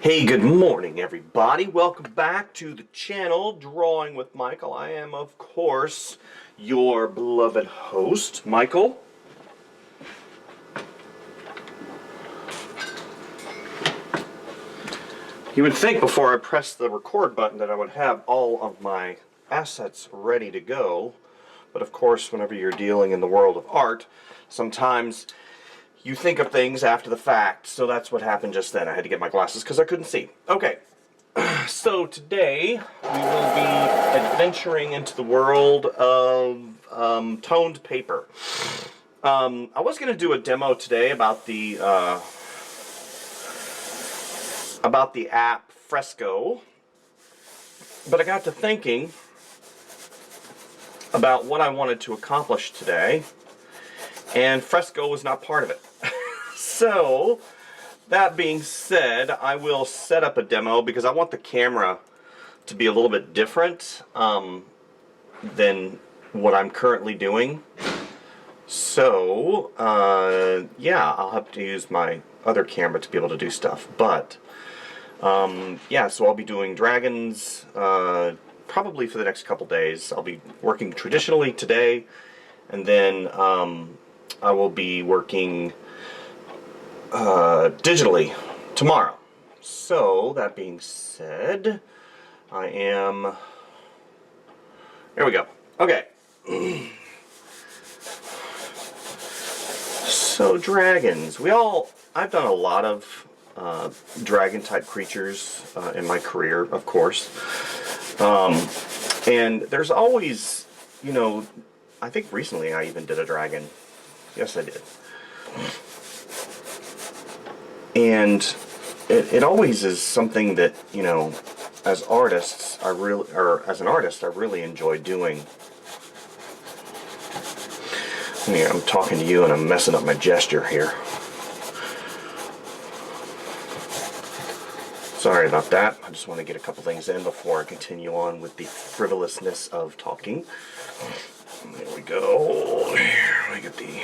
Hey, good morning, everybody. Welcome back to the channel, Drawing with Michael. I am, of course, your beloved host, Michael. You would think before I press the record button that I would have all of my assets ready to go, but of course, whenever you're dealing in the world of art, sometimes you think of things after the fact, so that's what happened just then. I had to get my glasses because I couldn't see. Okay, so today we will be adventuring into the world of toned paper. I was going to do a demo today about the app Fresco, but I got to thinking about what I wanted to accomplish today, and Fresco was not part of it. So, that being said, I will set up a demo because I want the camera to be a little bit different than what I'm currently doing. So, yeah, I'll have to use my other camera to be able to do stuff. But, yeah, so I'll be doing dragons probably for the next couple days. I'll be working traditionally today, and then I will be working digitally tomorrow. So, that being said, there we go. Okay. So, dragons. I've done a lot of dragon type creatures in my career, of course. And there's always, I think recently I even did a dragon. Yes, I did. And it always is something that, as artists, as an artist, I really enjoy doing. I'm talking to you and I'm messing up my gesture here. Sorry about that. I just want to get a couple things in before I continue on with the frivolousness of talking. There we go. Here, we get the...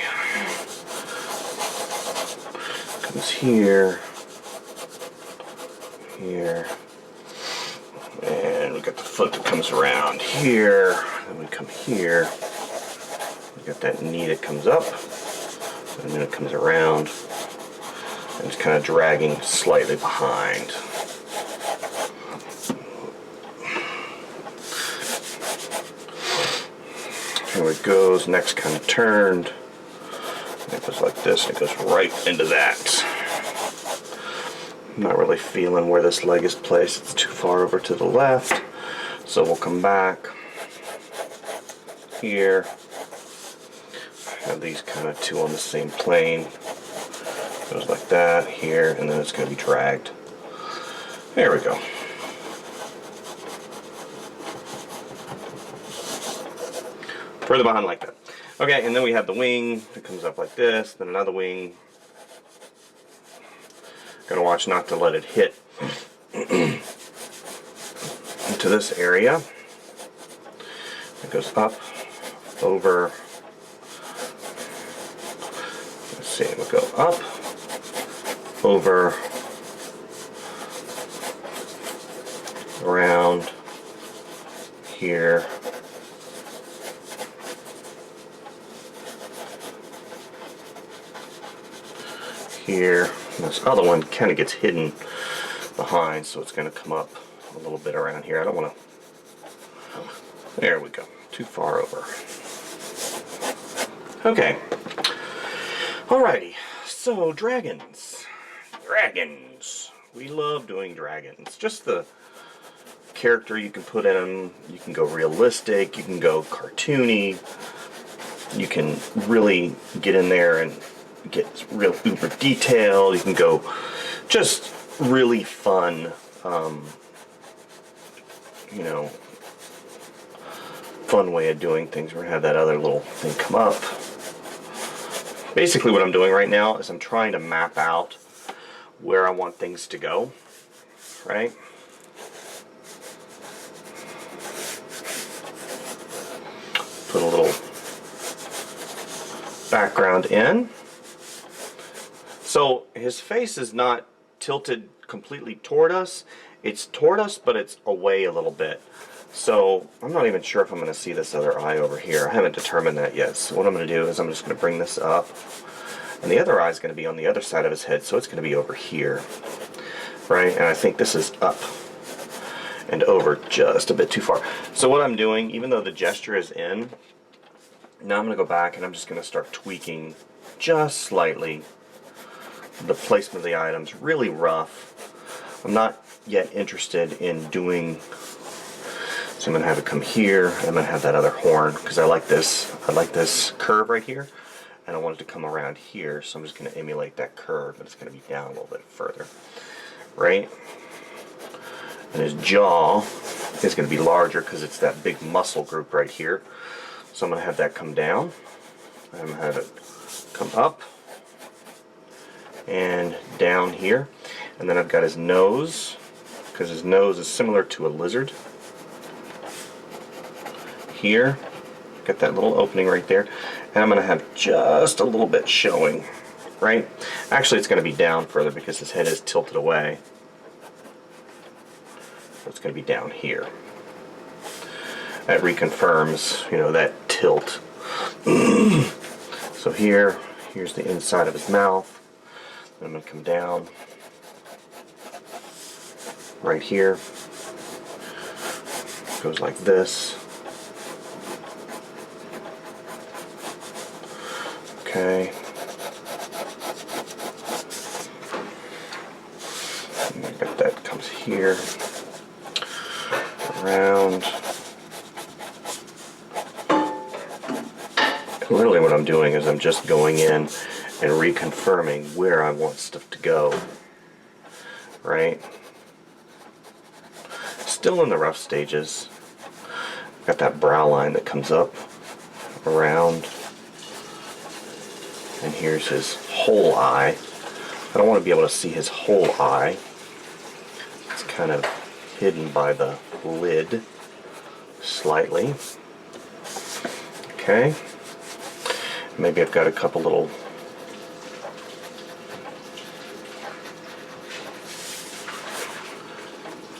comes here, and we got the foot that comes around here, then we come here, we got that knee that comes up, and then it comes around, and it's kind of dragging slightly behind. Here it goes, neck's kind of turned. It goes like this, and it goes right into that. I'm not really feeling where this leg is placed. It's too far over to the left. So we'll come back here. Have these kind of two on the same plane. Goes like that here, and then it's going to be dragged. There we go. Further behind like that. Okay, and then we have the wing that comes up like this, then another wing. Gotta watch not to let it hit into this area. It goes up, over. Let's see, it will go up, over, around, here. Here, and this other one kind of gets hidden behind, so it's going to come up a little bit around here. I don't want to. There we go. Too far over. Okay. Alrighty. So dragons. Dragons. We love doing dragons. Just the character you can put in them. You can go realistic. You can go cartoony. You can really get in there and get real uber detailed. You can go just really fun, fun way of doing things. We're going to have that other little thing come up. Basically what I'm doing right now is I'm trying to map out where I want things to go, right? Put a little background in. So his face is not tilted completely toward us. It's toward us, but it's away a little bit. So I'm not even sure if I'm going to see this other eye over here. I haven't determined that yet. So what I'm going to do is I'm just going to bring this up. And the other eye is going to be on the other side of his head, so it's going to be over here. Right? And I think this is up and over just a bit too far. So what I'm doing, even though the gesture is in, now I'm going to go back and I'm just going to start tweaking just slightly the placement of the items, really rough. I'm not yet interested in doing, so I'm going to have it come here, and I'm going to have that other horn, because I like this curve right here, and I want it to come around here, so I'm just going to emulate that curve, but it's going to be down a little bit further, right? And his jaw is going to be larger because it's that big muscle group right here. So I'm going to have that come down, I'm going to have it come up, and down here. And then I've got his nose, because his nose is similar to a lizard. Here, got that little opening right there. And I'm going to have just a little bit showing, right? Actually, it's going to be down further because his head is tilted away. So it's going to be down here. That reconfirms, you know, that tilt. So here's the inside of his mouth. I'm going to come down right here. Goes like this. Okay. And I got that comes here. Around. Literally what I'm doing is I'm just going in and reconfirming where I want stuff to go, right? Still in the rough stages. Got that brow line that comes up, around, and here's his whole eye. I don't want to be able to see his whole eye. It's kind of hidden by the lid, slightly. Okay. Maybe I've got a couple little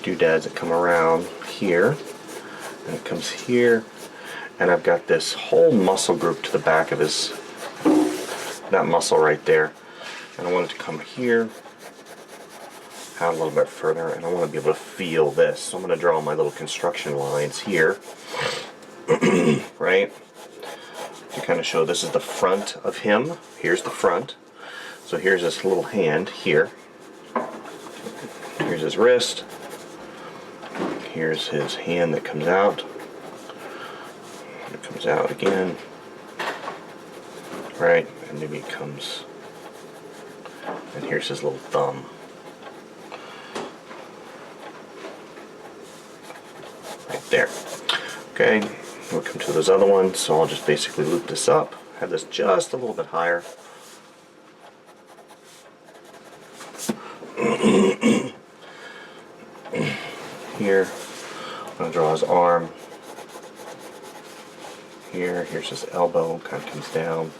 doodads that come around here, and it comes here, and I've got this whole muscle group to the back of his, that muscle right there, and I want it to come here, out a little bit further, and I want to be able to feel this. So I'm going to draw my little construction lines here, right? To kind of show this is the front of him. Here's the front. So here's this little hand here. Here's his wrist. Here's his hand that comes out. It comes out again. Right, and maybe it comes. And here's his little thumb. Right there. Okay. We'll come to those other ones, so I'll just basically loop this up, have this just a little bit higher. Here, I'm going to draw his arm. Here's his elbow, kind of comes down.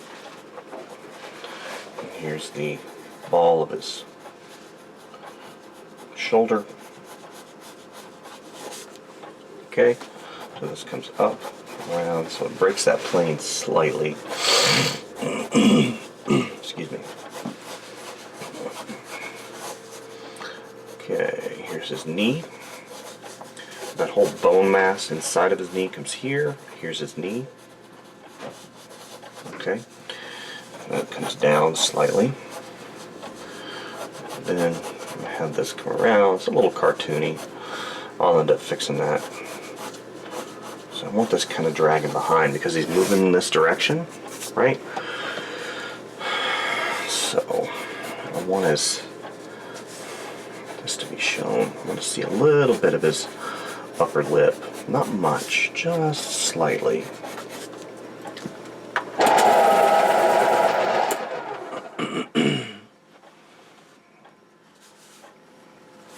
And here's the ball of his shoulder. Okay, so this comes up, around, so it breaks that plane slightly. Excuse me. Okay, here's his knee. That whole bone mass inside of his knee comes here. Here's his knee. Okay, that comes down slightly. Then I have this come around. It's a little cartoony. I'll end up fixing that. So I want this kind of dragging behind because he's moving in this direction, right? So I want this to be shown. I want to see a little bit of his upper lip. Not much, just slightly.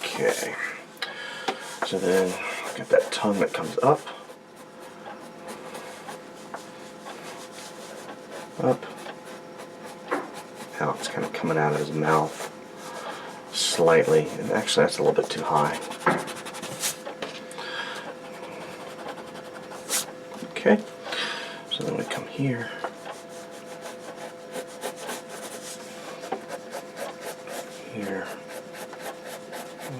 Okay. So then I've got that tongue that comes up. Up. Now it's kind of coming out of his mouth slightly. And actually, that's a little bit too high. Okay, so then we come here. Here.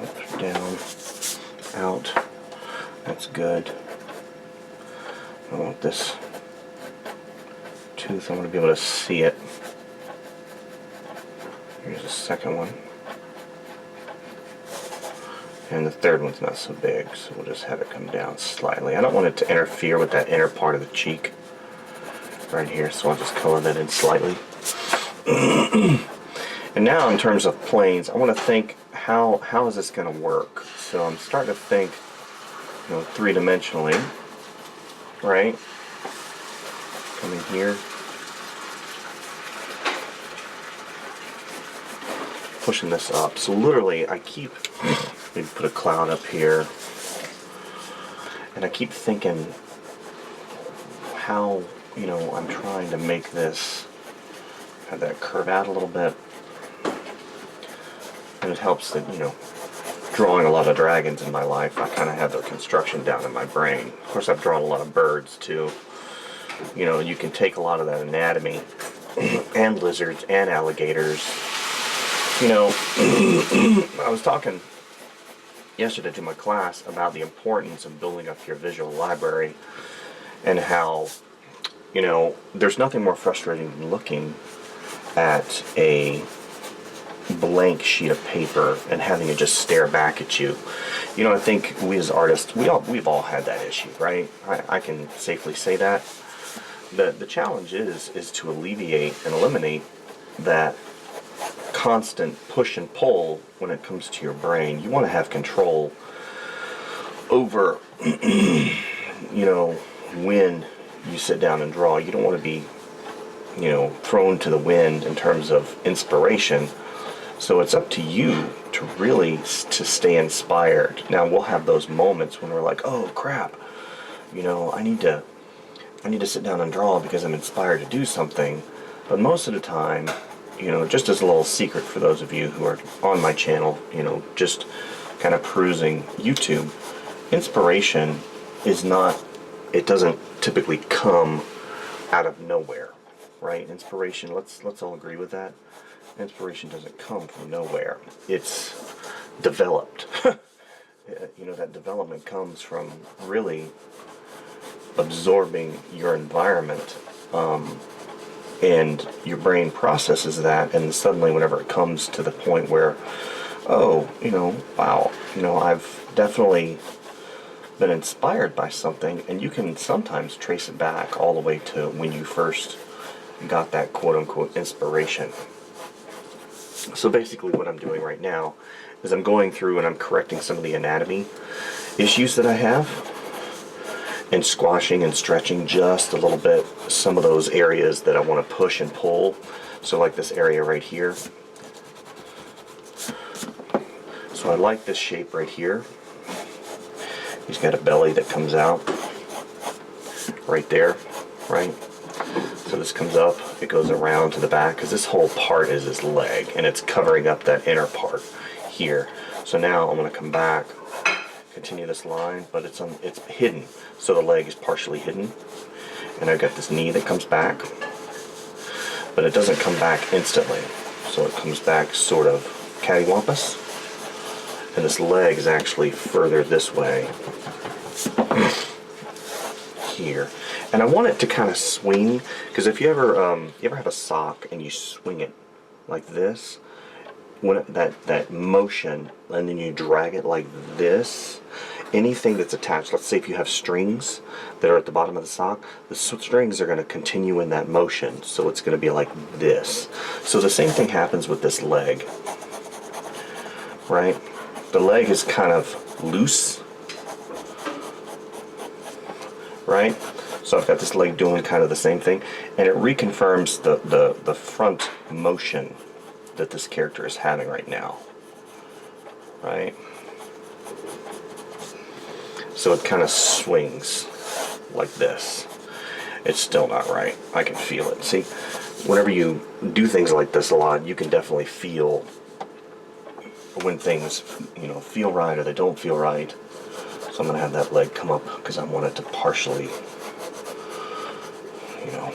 Up, down, out. That's good. I want this tooth, I want to be able to see it. Here's the second one. And the third one's not so big, so we'll just have it come down slightly. I don't want it to interfere with that inner part of the cheek right here, so I'll just color that in slightly. And now in terms of planes, I want to think, how is this going to work? So I'm starting to think, you know, three-dimensionally, right? Come in here. Pushing this up. So literally, I keep, maybe put a cloud up here, and I keep thinking how, you know, I'm trying to make this, have that curve out a little bit. And it helps that, you know, drawing a lot of dragons in my life, I kind of have the construction down in my brain. Of course, I've drawn a lot of birds too. You know, you can take a lot of that anatomy, and lizards and alligators. You know, I was talking yesterday to my class about the importance of building up your visual library, and how, you know, there's nothing more frustrating than looking at a blank sheet of paper and having it just stare back at you. You know, I think we as artists, we've all had that issue, right? I can safely say that. The challenge is to alleviate and eliminate that constant push and pull when it comes to your brain. You want to have control over, you know, when you sit down and draw. You don't want to be, you know, thrown to the wind in terms of inspiration. So it's up to you to really to stay inspired. Now we'll have those moments when we're like, oh crap, you know, I need to sit down and draw because I'm inspired to do something. But most of the time, you know, just as a little secret for those of you who are on my channel, you know, just kind of perusing YouTube, inspiration is not, it doesn't typically come out of nowhere, right? Inspiration, let's all agree with that. Inspiration doesn't come from nowhere. It's developed. You know, that development comes from really absorbing your environment, and your brain processes that, and suddenly whenever it comes to the point where, oh, you know, wow, you know, I've definitely been inspired by something, and you can sometimes trace it back all the way to when you first got that quote-unquote inspiration. So basically what I'm doing right now is I'm going through and I'm correcting some of the anatomy issues that I have, and squashing and stretching just a little bit some of those areas that I want to push and pull. So like this area right here. So I like this shape right here. He's got a belly that comes out right there, right? So this comes up, it goes around to the back, because this whole part is his leg, and it's covering up that inner part here. So now I'm going to come back, continue this line, but it's hidden, so the leg is partially hidden. And I've got this knee that comes back, but it doesn't come back instantly. So it comes back sort of cattywampus, and this leg is actually further this way here. And I want it to kind of swing, because if you ever have a sock and you swing it like this, when that motion, and then you drag it like this, anything that's attached, let's say if you have strings that are at the bottom of the sock, the strings are going to continue in that motion, so it's going to be like this. So the same thing happens with this leg, right? The leg is kind of loose, right? So I've got this leg doing kind of the same thing, and it reconfirms the front motion that this character is having right now, right? So it kind of swings like this. It's still not right. I can feel it. See, whenever you do things like this a lot, you can definitely feel when things, you know, feel right or they don't feel right. So I'm going to have that leg come up because I want it to partially, you know,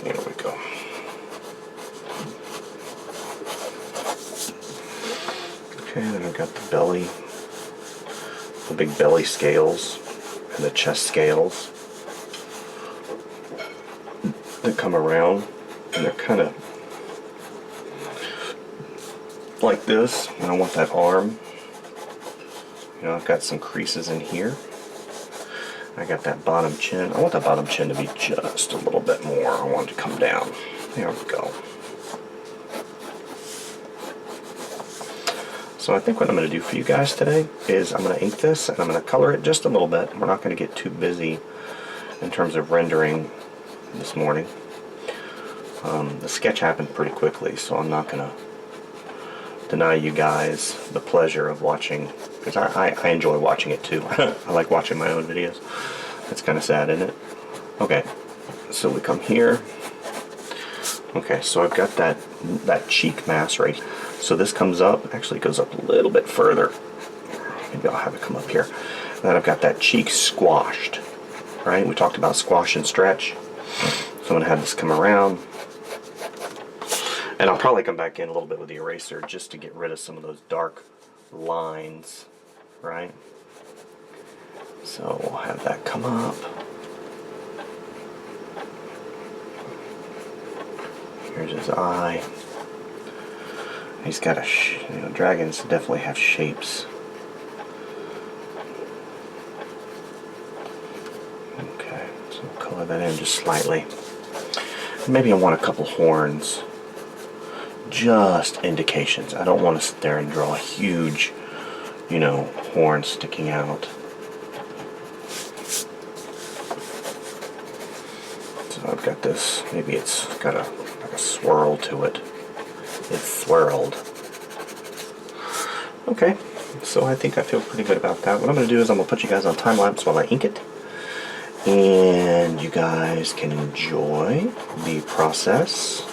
there we go. Okay, then I've got the belly, the big belly scales and the chest scales that come around, and they're kind of like this. And I want that arm, you know, I've got some creases in here. I got that bottom chin. I want that bottom chin to be just a little bit more. I want it to come down. There we go. So I think what I'm going to do for you guys today is I'm going to ink this and I'm going to color it just a little bit. We're not going to get too busy in terms of rendering this morning. The sketch happened pretty quickly, so I'm not going to deny you guys the pleasure of watching, because I enjoy watching it too. I like watching my own videos. It's kind of sad, isn't it? Okay, so we come here. Okay, so I've got that cheek mass right here. So this comes up, actually goes up a little bit further. Maybe I'll have it come up here. And then I've got that cheek squashed, right? We talked about squash and stretch. So I'm going to have this come around. And I'll probably come back in a little bit with the eraser just to get rid of some of those dark lines, right? So we'll have that come up. Here's his eye. He's got a, you know, dragons definitely have shapes. Okay, so we'll color that in just slightly. Maybe I want a couple horns. Just indications. I don't want to sit there and draw a huge, you know, horn sticking out. So I've got this, maybe it's got like a swirl to it. It's swirled. Okay, so I think I feel pretty good about that. What I'm going to do is I'm going to put you guys on time lapse while I ink it. And you guys can enjoy the process.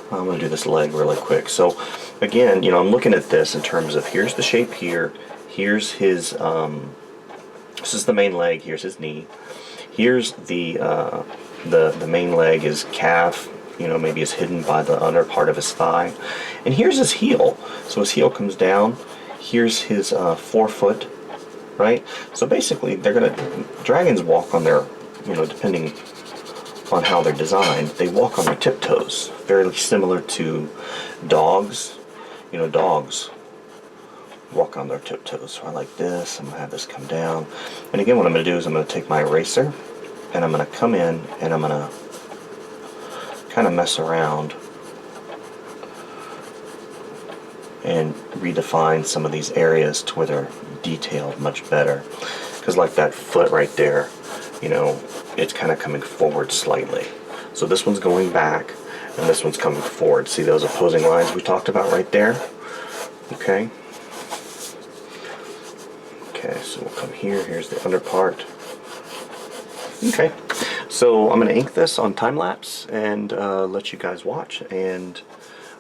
I'm going to do this leg really quick. So again, you know, I'm looking at this in terms of here's the shape here. Here's his, this is the main leg. Here's his knee. Here's the main leg, is calf. You know, maybe is hidden by the under part of his thigh. And here's his heel. So his heel comes down. Here's his forefoot, right? So basically, dragons walk on their, you know, depending on how they're designed, they walk on their tiptoes. Very similar to dogs. You know, dogs walk on their tiptoes. So I like this. I'm going to have this come down. And again, what I'm going to do is I'm going to take my eraser and I'm going to come in and I'm going to kind of mess around and redefine some of these areas to where they're detailed much better. Because like that foot right there, you know, it's kind of coming forward slightly. So this one's going back and this one's coming forward. See those opposing lines we talked about right there? Okay. Okay, so we'll come here. Here's the under part. Okay. So I'm going to ink this on time lapse and let you guys watch, and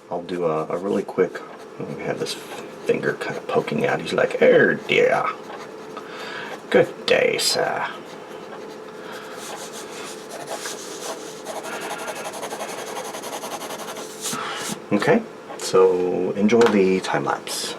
I'll do a really quick. We have this finger kind of poking out. He's like, "Oh dear, good day, sir." Okay, so enjoy the time lapse.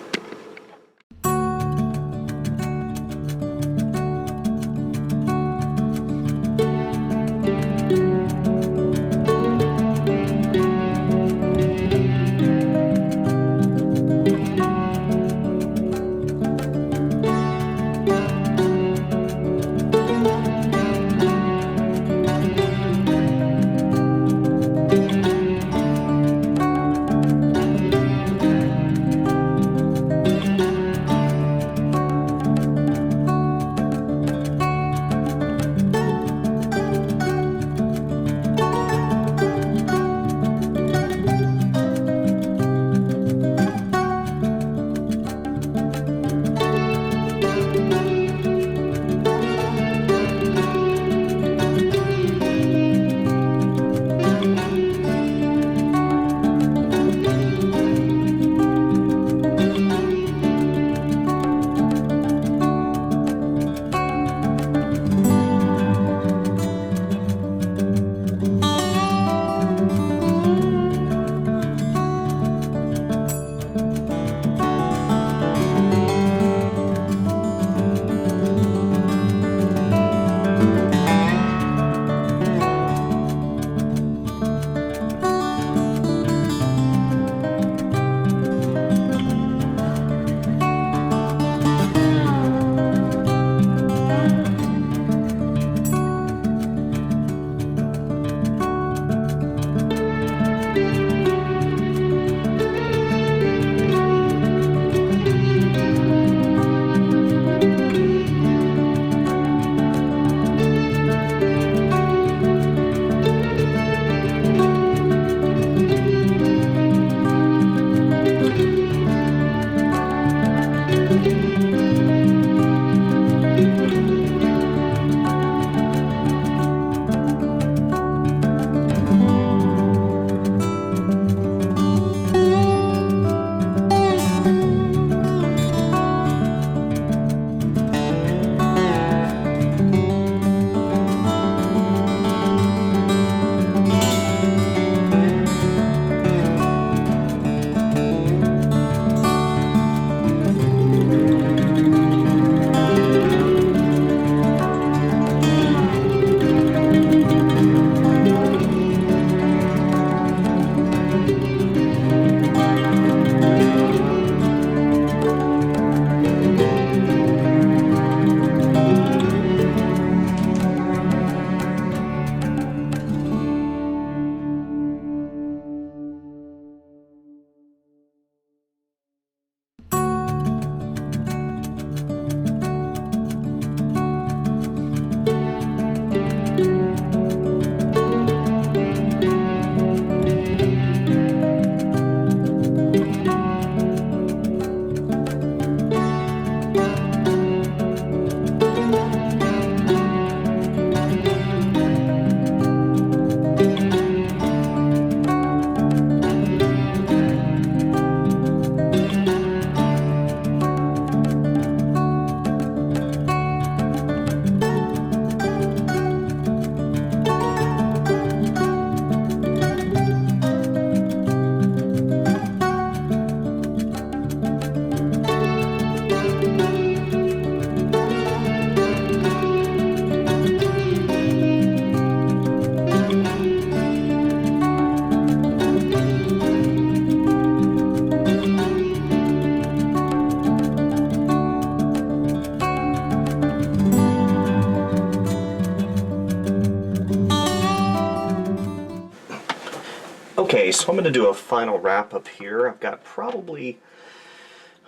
so I'm going to do a final wrap up here. I've got probably,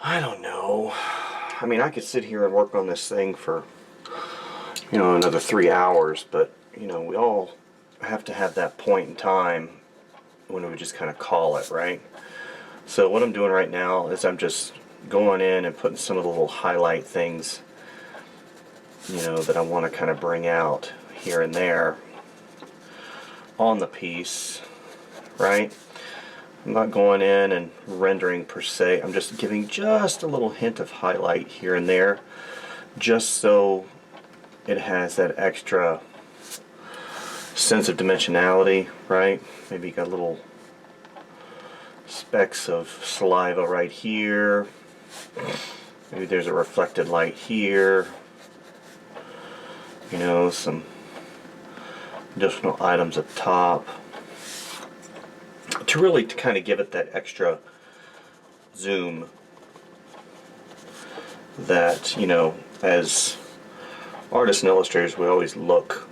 I don't know, I mean, I could sit here and work on this thing for, you know, another 3 hours, but, you know, we all have to have that point in time when we just kind of call it, right? So what I'm doing right now is I'm just going in and putting some of the little highlight things, you know, that I want to kind of bring out here and there on the piece, right? I'm not going in and rendering per se. I'm just giving just a little hint of highlight here and there, just so it has that extra sense of dimensionality, right? Maybe you got little specks of saliva right here. Maybe there's a reflected light here. You know, some additional items up top to really kind of give it that extra zoom that, you know, as artists and illustrators, we always look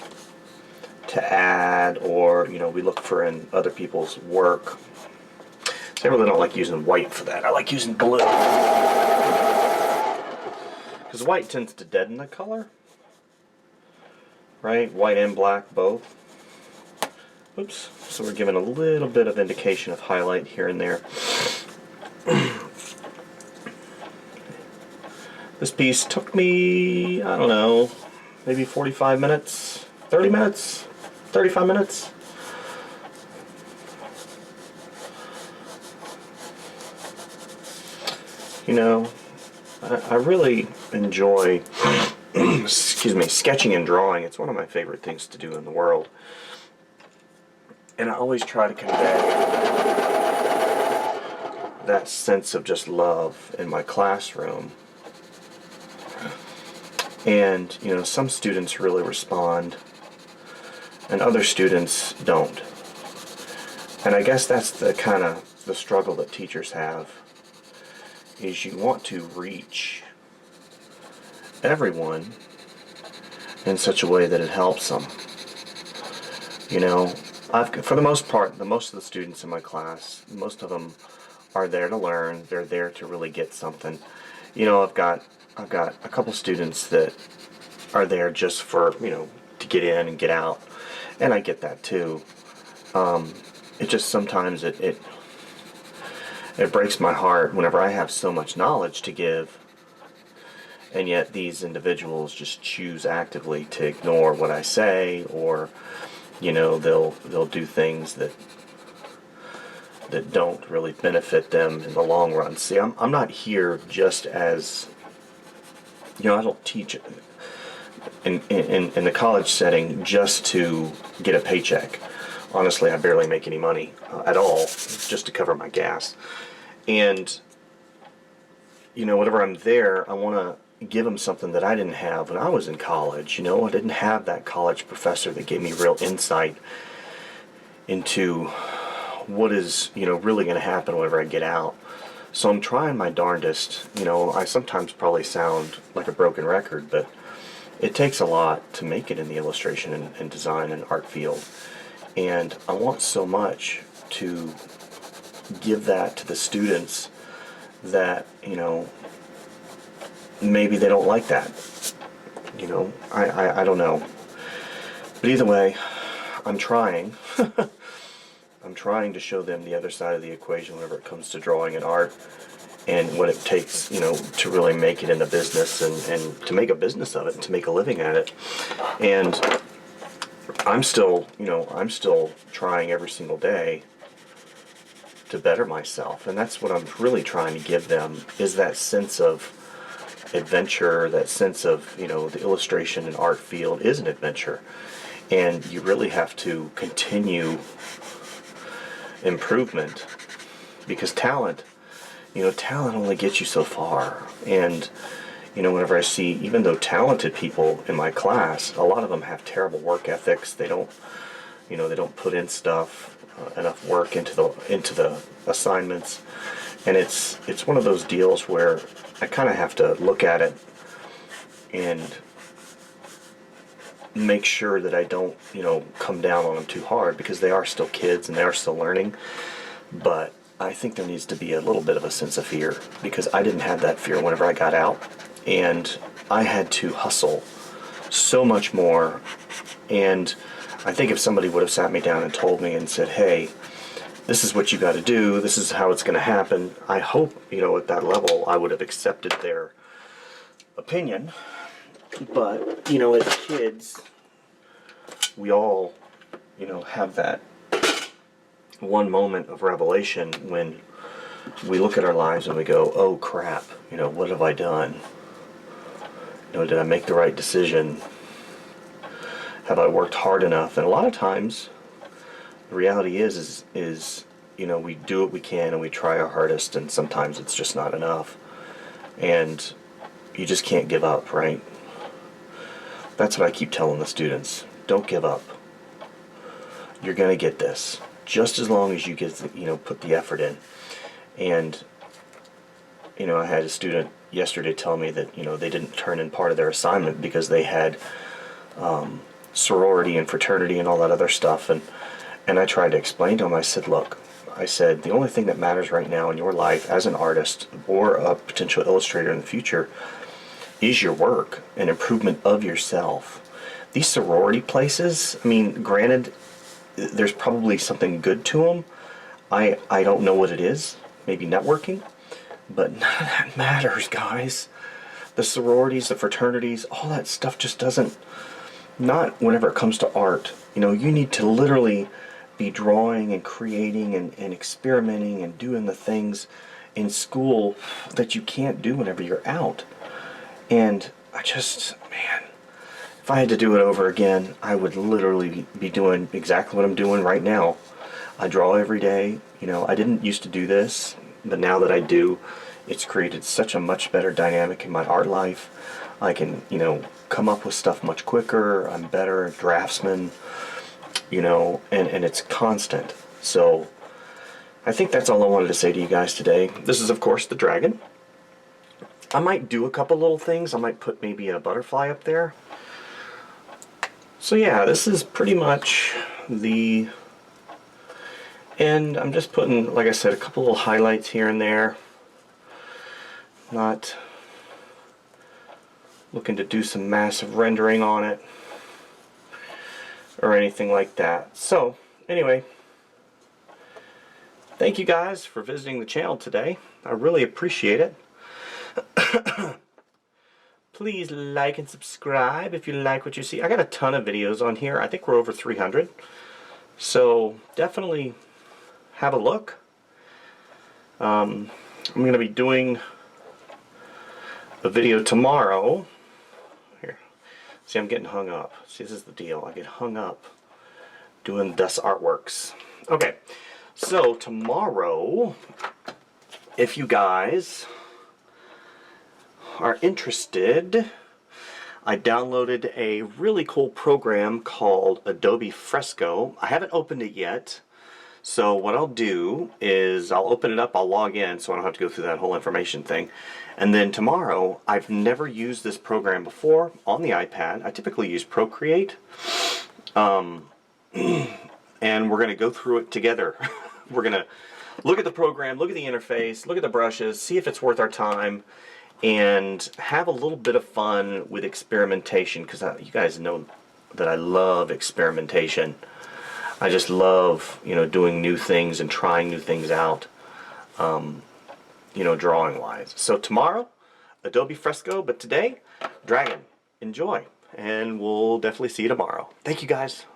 to add, or, you know, we look for in other people's work. So I really don't like using white for that. I like using blue, because white tends to deaden the color, right? White and black both. Oops. So we're giving a little bit of indication of highlight here and there. This piece took me, I don't know, maybe 45 minutes, 30 minutes, 35 minutes. You know, I really enjoy excuse me, sketching and drawing. It's one of my favorite things to do in the world. And I always try to convey that sense of just love in my classroom. And, you know, some students really respond, and other students don't. And I guess that's the kind of the struggle that teachers have, is you want to reach everyone in such a way that it helps them. You know, for the most part, most of the students in my class, most of them are there to learn. They're there to really get something. You know, I've got a couple students that are there just for, you know, to get in and get out, and I get that too. It just sometimes it breaks my heart whenever I have so much knowledge to give, and yet these individuals just choose actively to ignore what I say, or, you know, they'll do things that don't really benefit them in the long run. See, I'm not here just as, you know, I don't teach in the college setting just to get a paycheck. Honestly, I barely make any money at all, just to cover my gas. And, you know, whenever I'm there, I want to give them something that I didn't have when I was in college. You know, I didn't have that college professor that gave me real insight into what is, you know, really going to happen whenever I get out. So I'm trying my darndest. You know, I sometimes probably sound like a broken record, but it takes a lot to make it in the illustration and design and art field. And I want so much to give that to the students that, you know, maybe they don't like that. You know, I don't know. But either way, I'm trying. I'm trying to show them the other side of the equation whenever it comes to drawing and art, and what it takes, you know, to really make it in the business, and to make a business of it and to make a living at it. And I'm still, you know, I'm still trying every single day to better myself. And that's what I'm really trying to give them, is that sense of adventure, that sense of, you know, the illustration and art field is an adventure. And you really have to continue improvement, because talent, you know, talent only gets you so far. And, you know, whenever I see, even though talented people in my class, a lot of them have terrible work ethics. They don't, you know, they don't put in stuff, enough work into the assignments. And it's one of those deals where I kind of have to look at it and make sure that I don't, you know, come down on them too hard, because they are still kids and they are still learning. But I think there needs to be a little bit of a sense of fear, because I didn't have that fear whenever I got out, and I had to hustle so much more. And I think if somebody would have sat me down and told me and said, hey, this is what you got to do, this is how it's going to happen, I hope, at that level I would have accepted their opinion. But, as kids, we all, have that one moment of revelation when we look at our lives and we go, oh crap, what have I done? Did I make the right decision? Have I worked hard enough? And a lot of times, the reality is we do what we can and we try our hardest, and sometimes it's just not enough. And you just can't give up, right? That's what I keep telling the students. Don't give up. You're going to get this, just as long as you get put the effort in. And I had a student yesterday tell me that they didn't turn in part of their assignment because they had sorority and fraternity and all that other stuff. And I tried to explain to him. I said, look, the only thing that matters right now in your life as an artist or a potential illustrator in the future is your work and improvement of yourself. These sorority places, granted, there's probably something good to them. I don't know what it is. Maybe networking. But none of that matters, guys. The sororities, the fraternities, all that stuff just doesn't... Not whenever it comes to art. You need to literally be drawing and creating and experimenting and doing the things in school that you can't do whenever you're out. And man, if I had to do it over again, I would literally be doing exactly what I'm doing right now. I draw every day. I didn't used to do this, but now that I do, it's created such a much better dynamic in my art life. I can, come up with stuff much quicker. I'm better draftsman, and it's constant. So I think that's all I wanted to say to you guys today. This is, of course, the dragon. I might do a couple little things. I might put maybe a butterfly up there. So yeah, this is pretty much the end. I'm just putting, like I said, a couple little highlights here and there. Not looking to do some massive rendering on it or anything like that. So anyway, thank you guys for visiting the channel today. I really appreciate it. Please like and subscribe if you like what you see. I got a ton of videos on here. I think we're over 300. So definitely have a look. I'm going to be doing a video tomorrow. Here. See, I'm getting hung up. See, this is the deal. I get hung up doing this artworks. Okay. So tomorrow, if you guys are interested, I downloaded a really cool program called Adobe Fresco. I haven't opened it yet, so what I'll do is I'll open it up, I'll log in so I don't have to go through that whole information thing, and then tomorrow, I've never used this program before on the iPad. I typically use Procreate, and we're going to go through it together. We're going to look at the program, look at the interface, look at the brushes, see if it's worth our time, and have a little bit of fun with experimentation, because you guys know that I love experimentation. I just love, doing new things and trying new things out, drawing wise. So tomorrow, Adobe Fresco, but today, Dragon. Enjoy, and we'll definitely see you tomorrow. Thank you guys.